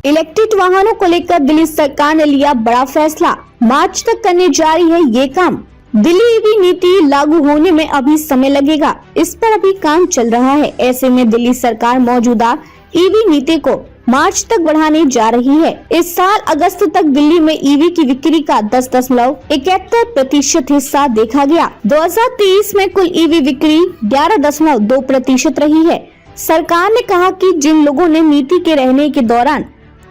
Electric वाहनों को लेकर दिल्ली सरकार ने लिया बड़ा फैसला। मार्च तक करने जा रही है ये काम। दिल्ली ईवी नीति लागू होने में अभी समय लगेगा, इस पर अभी काम चल रहा है। ऐसे में दिल्ली सरकार मौजूदा ईवी नीति को मार्च तक बढ़ाने जा रही है। इस साल अगस्त तक दिल्ली में ईवी की बिक्री का 10.71% हिस्सा देखा गया। 2023 में कुल ईवी बिक्री 11.2% रही है। सरकार ने कहा कि जिन लोगों ने नीति के रहने के दौरान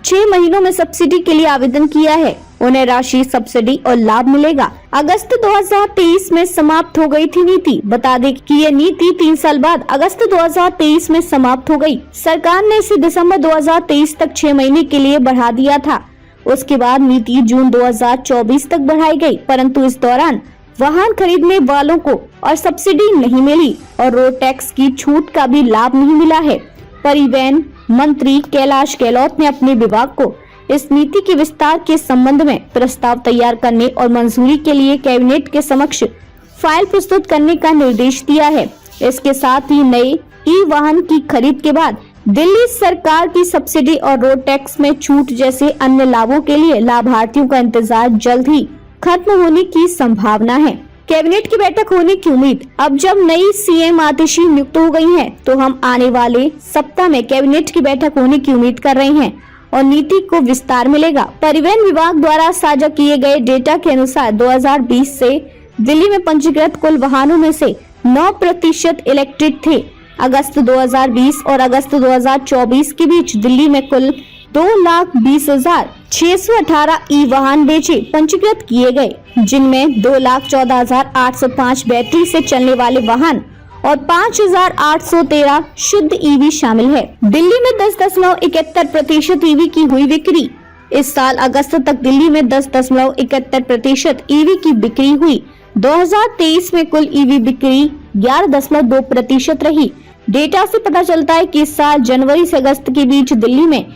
6 महीनों में सब्सिडी के लिए आवेदन किया है, उन्हें राशि, सब्सिडी और लाभ मिलेगा। अगस्त 2023 में समाप्त हो गई थी नीति। बता दें कि ये नीति 3 साल बाद अगस्त 2023 में समाप्त हो गई। सरकार ने इसे दिसंबर 2023 तक 6 महीने के लिए बढ़ा दिया था। उसके बाद नीति जून 2024 तक बढ़ाई गई, परंतु इस दौरान वाहन खरीदने वालों को और सब्सिडी नहीं मिली और रोड टैक्स की छूट का भी लाभ नहीं मिला है। परिवहन मंत्री कैलाश गहलोत ने अपने विभाग को इस नीति के विस्तार के संबंध में प्रस्ताव तैयार करने और मंजूरी के लिए कैबिनेट के समक्ष फाइल प्रस्तुत करने का निर्देश दिया है। इसके साथ ही नए ई वाहन की खरीद के बाद दिल्ली सरकार की सब्सिडी और रोड टैक्स में छूट जैसे अन्य लाभों के लिए लाभार्थियों का इंतजार जल्द ही खत्म होने की संभावना है। कैबिनेट की बैठक होने की उम्मीद। अब जब नई सीएम आतिशी नियुक्त हो गई हैं, तो हम आने वाले सप्ताह में कैबिनेट की बैठक होने की उम्मीद कर रहे हैं और नीति को विस्तार मिलेगा। परिवहन विभाग द्वारा साझा किए गए डेटा के अनुसार 2020 से दिल्ली में पंजीकृत कुल वाहनों में से 9% इलेक्ट्रिक थे। अगस्त 2020 और अगस्त 2024 के बीच दिल्ली में कुल 2,20,618 ई वाहन पंजीकृत किए गए, जिनमें 2,14,805 बैटरी से चलने वाले वाहन और 5,813 शुद्ध ईवी शामिल है। दिल्ली में 10.71% ईवी की हुई बिक्री। इस साल अगस्त तक दिल्ली में 10.71% ईवी की बिक्री हुई। 2023 में कुल ईवी बिक्री 11.2% रही। डेटा से पता चलता है कि इस साल जनवरी से अगस्त के बीच दिल्ली में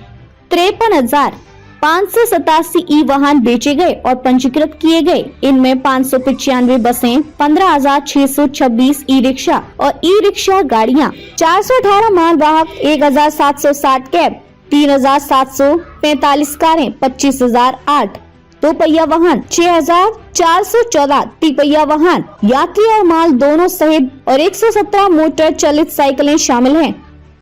53,587 ई वाहन बेचे गए और पंजीकृत किए गए। इनमें 595 बसें, 15,626 ई रिक्शा और ई रिक्शा गाड़ियां, 418 माल वाहक, 1,760 कैब, 3,745 कारें, 25,008 दो पहिया वाहन, 6,414 तिपहिया वाहन, यात्री और माल दोनों सहित और 117 मोटर चलित साइकिलें शामिल हैं।